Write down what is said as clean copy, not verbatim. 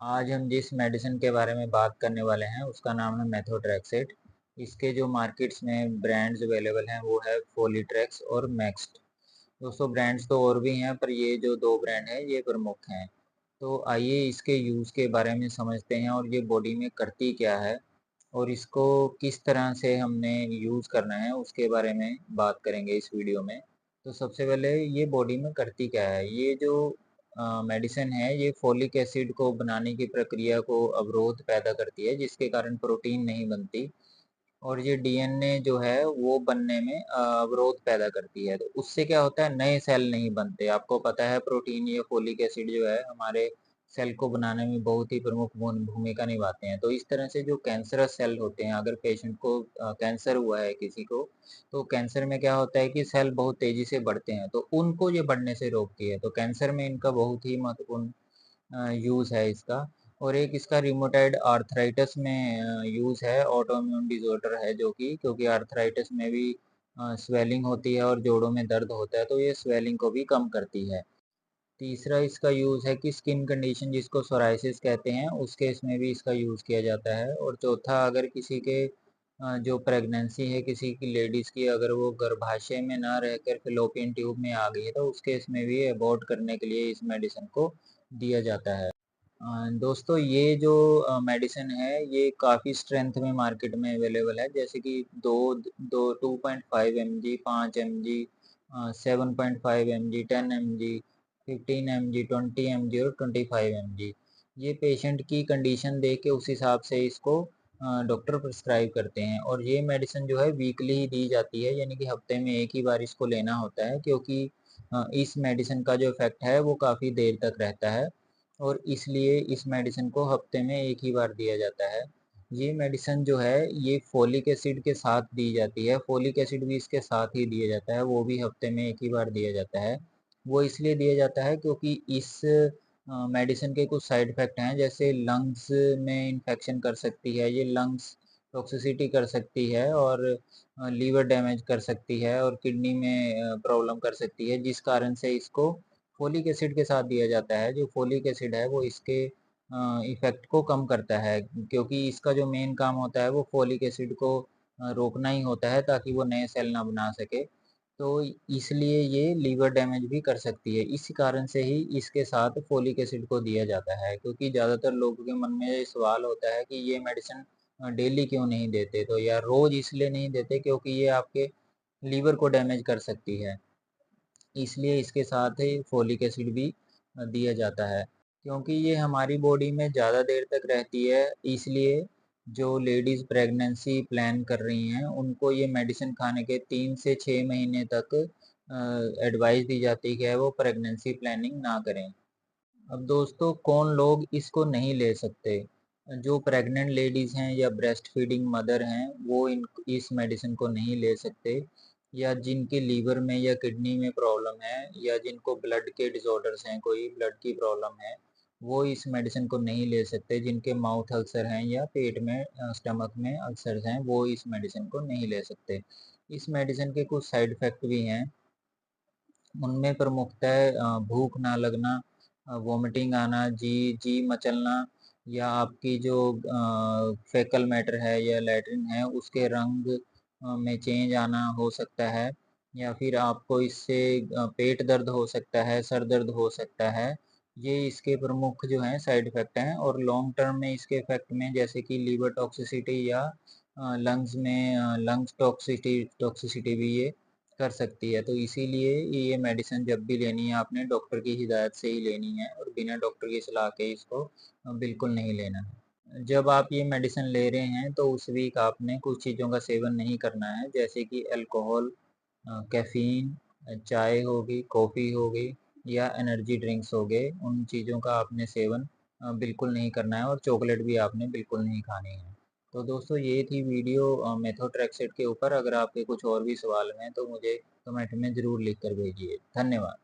आज हम जिस मेडिसिन के बारे में बात करने वाले हैं उसका नाम है मेथोट्रेक्सेट। इसके जो मार्केट्स में ब्रांड्स अवेलेबल हैं वो है फोलिट्रेक्स और मैक्स्ट। दोस्तों ब्रांड्स तो और भी हैं पर ये जो दो ब्रांड हैं ये प्रमुख हैं। तो आइए इसके यूज़ के बारे में समझते हैं और ये बॉडी में करती क्या है और इसको किस तरह से हमने यूज़ करना है उसके बारे में बात करेंगे इस वीडियो में। तो सबसे पहले ये बॉडी में करती क्या है? ये जो मेडिसिन है ये फोलिक एसिड को बनाने की प्रक्रिया को अवरोध पैदा करती है जिसके कारण प्रोटीन नहीं बनती और ये डीएनए जो है वो बनने में अवरोध पैदा करती है। तो उससे क्या होता है, नए सेल नहीं बनते। आपको पता है प्रोटीन या फोलिक एसिड जो है हमारे सेल को बनाने में बहुत ही प्रमुख भूमिका निभाते हैं। तो इस तरह से जो कैंसरस सेल होते हैं, अगर पेशेंट को कैंसर हुआ है किसी को, तो कैंसर में क्या होता है कि सेल बहुत तेजी से बढ़ते हैं, तो उनको ये बढ़ने से रोकती है। तो कैंसर में इनका बहुत ही महत्वपूर्ण यूज़ है इसका। और एक इसका रिमोटाइड आर्थराइटिस में यूज़ है, ऑटोइम्यून डिसऑर्डर है जो कि, क्योंकि आर्थराइटिस में भी स्वेलिंग होती है और जोड़ों में दर्द होता है, तो ये स्वेलिंग को भी कम करती है। तीसरा इसका यूज़ है कि स्किन कंडीशन जिसको सोराइसिस कहते हैं उस केस में भी इसका यूज़ किया जाता है। और चौथा, अगर किसी के जो प्रेगनेंसी है किसी की लेडीज़ की, अगर वो गर्भाशय में ना रहकर फ़ेलोपियन ट्यूब में आ गई है तो उस केस में भी अबॉर्ट करने के लिए इस मेडिसिन को दिया जाता है। दोस्तों ये जो मेडिसिन है ये काफ़ी स्ट्रेंथ में मार्केट में अवेलेबल है, जैसे कि दो दो 2.5 mg, 5 mg, 7.5 mg, 10 mg, 15 mg, 20 mg और 25 mg। ये पेशेंट की कंडीशन देख के उस हिसाब से इसको डॉक्टर प्रिस्क्राइब करते हैं। और ये मेडिसिन जो है वीकली ही दी जाती है, यानी कि हफ्ते में एक ही बार इसको लेना होता है, क्योंकि इस मेडिसिन का जो इफ़ेक्ट है वो काफ़ी देर तक रहता है और इसलिए इस मेडिसिन को हफ्ते में एक ही बार दिया जाता है। ये मेडिसिन जो है ये फोलिक एसिड के साथ दी जाती है, फोलिक एसिड भी इसके साथ ही दिया जाता है, वो भी हफ्ते में एक ही बार दिया जाता है। वो इसलिए दिया जाता है क्योंकि इस मेडिसिन के कुछ साइड इफ़ेक्ट हैं, जैसे लंग्स में इन्फेक्शन कर सकती है, ये लंग्स टॉक्सिसिटी कर सकती है और लीवर डैमेज कर सकती है और किडनी में प्रॉब्लम कर सकती है, जिस कारण से इसको फोलिक एसिड के साथ दिया जाता है। जो फोलिक एसिड है वो इसके इफ़ेक्ट को कम करता है, क्योंकि इसका जो मेन काम होता है वो फोलिक एसिड को रोकना ही होता है ताकि वो नए सेल ना बना सके। तो इसलिए ये लीवर डैमेज भी कर सकती है। इसी कारण से ही इसके साथ फोलिक एसिड को दिया जाता है, क्योंकि ज़्यादातर लोगों के मन में ये सवाल होता है कि ये मेडिसिन डेली क्यों नहीं देते, तो या रोज़ इसलिए नहीं देते क्योंकि ये आपके लीवर को डैमेज कर सकती है। इसलिए इसके साथ ही फोलिक एसिड भी दिया जाता है, क्योंकि ये हमारी बॉडी में ज़्यादा देर तक रहती है। इसलिए जो लेडीज़ प्रेगनेंसी प्लान कर रही हैं उनको ये मेडिसिन खाने के 3 से 6 महीने तक एडवाइस दी जाती है कि वो प्रेगनेंसी प्लानिंग ना करें। अब दोस्तों कौन लोग इसको नहीं ले सकते? जो प्रेग्नेंट लेडीज़ हैं या ब्रेस्ट फीडिंग मदर हैं वो इन इस मेडिसिन को नहीं ले सकते, या जिनके लीवर में या किडनी में प्रॉब्लम है या जिनको ब्लड के डिसऑर्डर्स हैं, कोई ब्लड की प्रॉब्लम है, वो इस मेडिसिन को नहीं ले सकते। जिनके माउथ अल्सर हैं या पेट में स्टमक में अल्सर्स हैं वो इस मेडिसिन को नहीं ले सकते। इस मेडिसिन के कुछ साइड इफ़ेक्ट भी हैं। उनमें प्रमुखतः भूख ना लगना, वॉमिटिंग आना, जी मचलना, या आपकी जो फेकल मैटर है या लैट्रिन है उसके रंग में चेंज आना हो सकता है, या फिर आपको इससे पेट दर्द हो सकता है, सर दर्द हो सकता है। ये इसके प्रमुख जो हैं साइड इफ़ेक्ट हैं। और लॉन्ग टर्म में इसके इफ़ेक्ट में जैसे कि लीवर टॉक्सिसिटी या लंग्स में लंग्स टॉक्सिसिटी भी ये कर सकती है। तो इसीलिए ये मेडिसिन जब भी लेनी है आपने डॉक्टर की हिदायत से ही लेनी है और बिना डॉक्टर की सलाह के इसको बिल्कुल नहीं लेना है। जब आप ये मेडिसिन ले रहे हैं तो उस वीक आपने कुछ चीज़ों का सेवन नहीं करना है, जैसे कि अल्कोहल, कैफ़ीन, चाय होगी, कॉफ़ी होगी या एनर्जी ड्रिंक्स हो गए, उन चीज़ों का आपने सेवन बिल्कुल नहीं करना है और चॉकलेट भी आपने बिल्कुल नहीं खानी है। तो दोस्तों ये थी वीडियो मेथोट्रेक्सेट के ऊपर। अगर आपके कुछ और भी सवाल हैं तो मुझे कमेंट में ज़रूर लिख कर भेजिए। धन्यवाद।